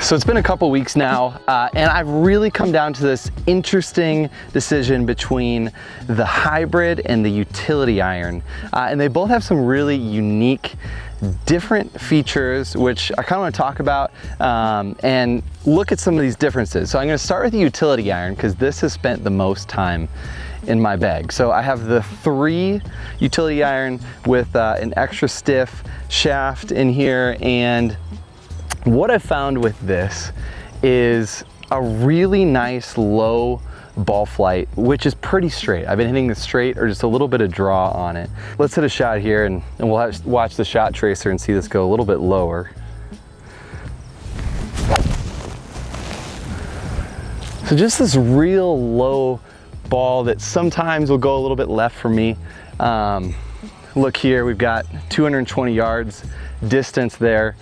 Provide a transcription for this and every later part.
So it's been a couple weeks now, and I've really come down to this interesting decision between the hybrid and the utility iron. And they both have some really unique, different features, which I kind of want to talk about and look at some of these differences. So I'm going to start with the utility iron because this has spent the most time in my bag. So I have the 3 utility iron with an extra stiff shaft in here, and what I found with this is a really nice low ball flight, which is pretty straight. I've been hitting this straight or just a little bit of draw on it. Let's hit a shot here and we'll watch the shot tracer and see this go a little bit lower. So just this real low ball that sometimes will go a little bit left for me. Look here, we've got 220 yards distance there.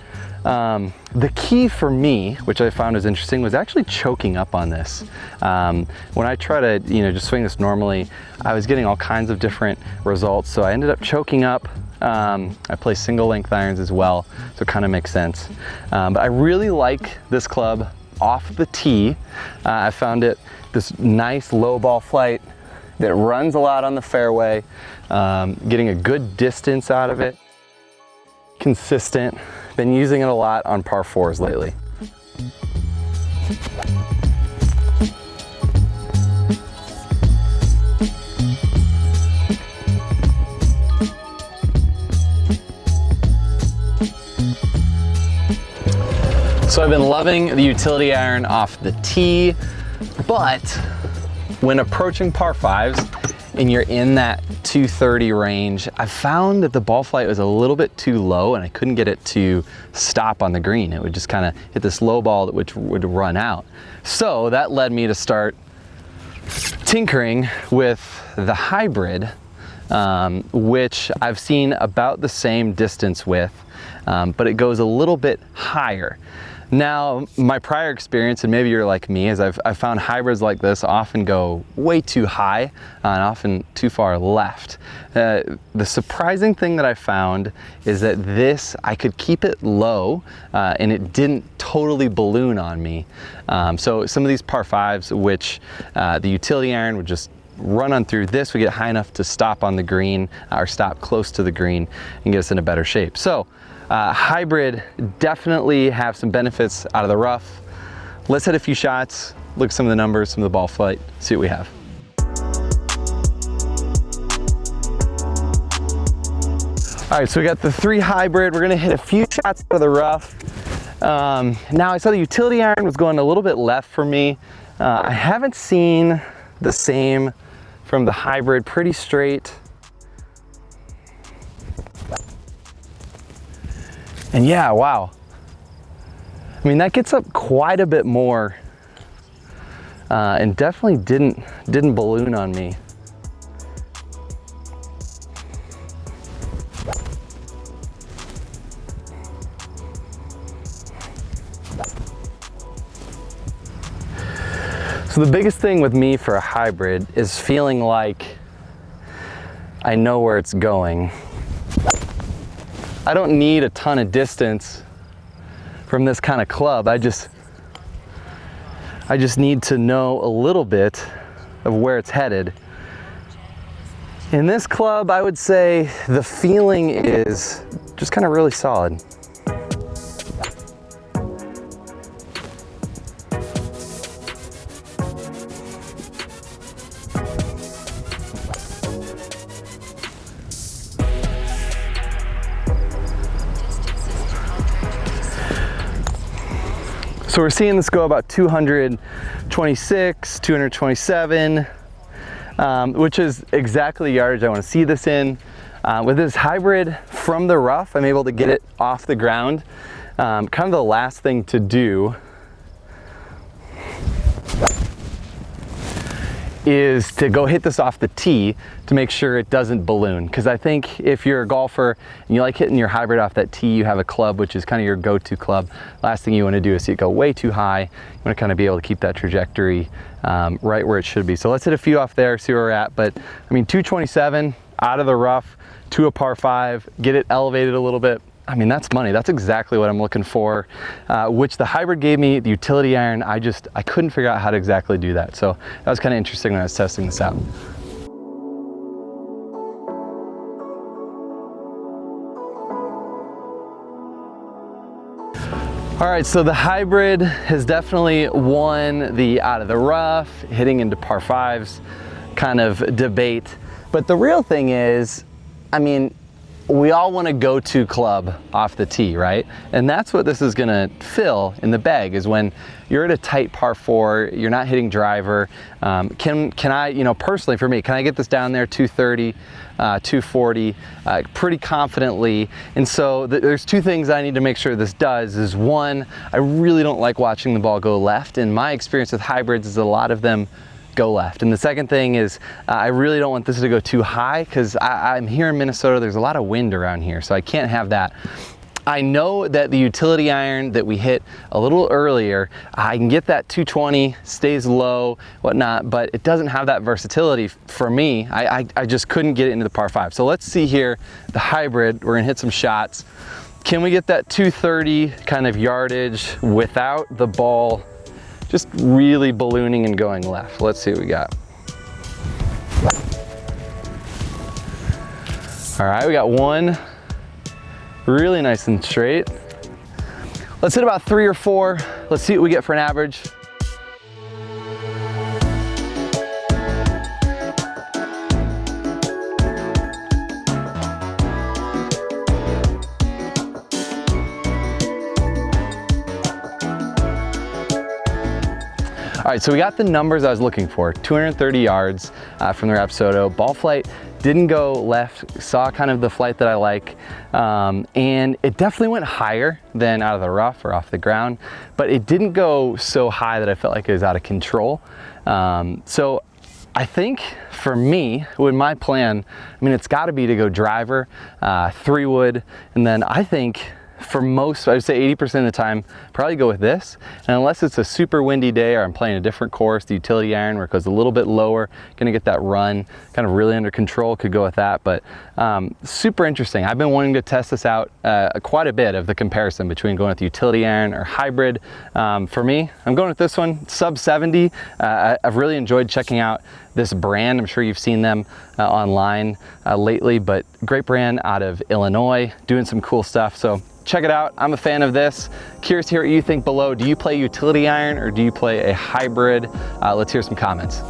The key for me, which I found was interesting, was actually choking up on this. When I try to, just swing this normally, I was getting all kinds of different results. So I ended up choking up. I play single length irons as well, so it kind of makes sense. But I really like this club off the tee. I found it this nice low ball flight that runs a lot on the fairway, getting a good distance out of it. Consistent. Been using it a lot on par 4s lately. So I've been loving the utility iron off the tee, but when approaching par 5s and you're in that 230 range, I found that the ball flight was a little bit too low and I couldn't get it to stop on the green. It would just kind of hit this low ball which would run out. So that led me to start tinkering with the hybrid, which I've seen about the same distance with, but it goes a little bit higher. Now, my prior experience, and maybe you're like me, is I've found hybrids like this often go way too high and often too far left. The surprising thing that I found is that this, I could keep it low and it didn't totally balloon on me. So some of these par 5s, which the utility iron would just run on through, this would get high enough to stop on the green or stop close to the green and get us in a better shape. So hybrid definitely have some benefits out of the rough. Let's hit a few shots, look at some of the numbers, some of the ball flight, see what we have. All right, so we got the 3 hybrid. We're gonna hit a few shots out of the rough. Now I saw the utility iron was going a little bit left for me. I haven't seen the same from the hybrid, pretty straight. And yeah, wow. I mean, that gets up quite a bit more and definitely didn't balloon on me. So the biggest thing with me for a hybrid is feeling like I know where it's going. I don't need a ton of distance from this kind of club. I just need to know a little bit of where it's headed. In this club, I would say the feeling is just kind of really solid. So we're seeing this go about 226, 227, which is exactly the yardage I want to see this in. With this hybrid from the rough, I'm able to get it off the ground. Kind of the last thing to do is to go hit this off the tee to make sure it doesn't balloon. Because I think if you're a golfer and you like hitting your hybrid off that tee, you have a club which is kind of your go-to club. Last thing you want to do is see it go way too high. You want to kind of be able to keep that trajectory right where it should be. So let's hit a few off there, see where we're at. But I mean, 227 out of the rough to a par 5, get it elevated a little bit. I mean, that's money. That's exactly what I'm looking for, which the hybrid gave me. The utility iron, I couldn't figure out how to exactly do that. So that was kind of interesting when I was testing this out. All right, so the hybrid has definitely won the out of the rough, hitting into par fives kind of debate. But the real thing is, I mean, we all want a go-to club off the tee, right? And that's what this is gonna fill in the bag, is when you're at a tight par four, you're not hitting driver. Can I, you know, personally for me, can I get this down there 230, 240, pretty confidently? And so there's two things I need to make sure this does. Is one, I really don't like watching the ball go left. And my experience with hybrids is a lot of them go left. And the second thing is I really don't want this to go too high, because I'm here in Minnesota, there's a lot of wind around here, so I can't have that. I know that the utility iron that we hit a little earlier, I can get that 220, stays low, whatnot, but it doesn't have that versatility for me. I just couldn't get it into the par five. So let's see here, the hybrid, we're gonna hit some shots. Can we get that 230 kind of yardage without the ball just really ballooning and going left? Let's see what we got. All right, we got one really nice and straight. Let's hit about 3 or 4. Let's see what we get for an average. All right, so we got the numbers I was looking for, 230 yards from the Rapsodo. Ball flight didn't go left, saw kind of the flight that I like, and it definitely went higher than out of the rough or off the ground, but it didn't go so high that I felt like it was out of control. So I think for me, with my plan, I mean, it's gotta be to go driver, 3-wood, and then I think for most, I would say 80% of the time, probably go with this. And unless it's a super windy day or I'm playing a different course, the utility iron where it goes a little bit lower, gonna get that run kind of really under control, could go with that. But super interesting. I've been wanting to test this out quite a bit, of the comparison between going with the utility iron or hybrid. For me, I'm going with this one, sub 70. I've really enjoyed checking out this brand. I'm sure you've seen them online lately, but great brand out of Illinois, doing some cool stuff. So check it out. I'm a fan of this. Curious to hear what you think below. Do you play utility iron or do you play a hybrid? Let's hear some comments.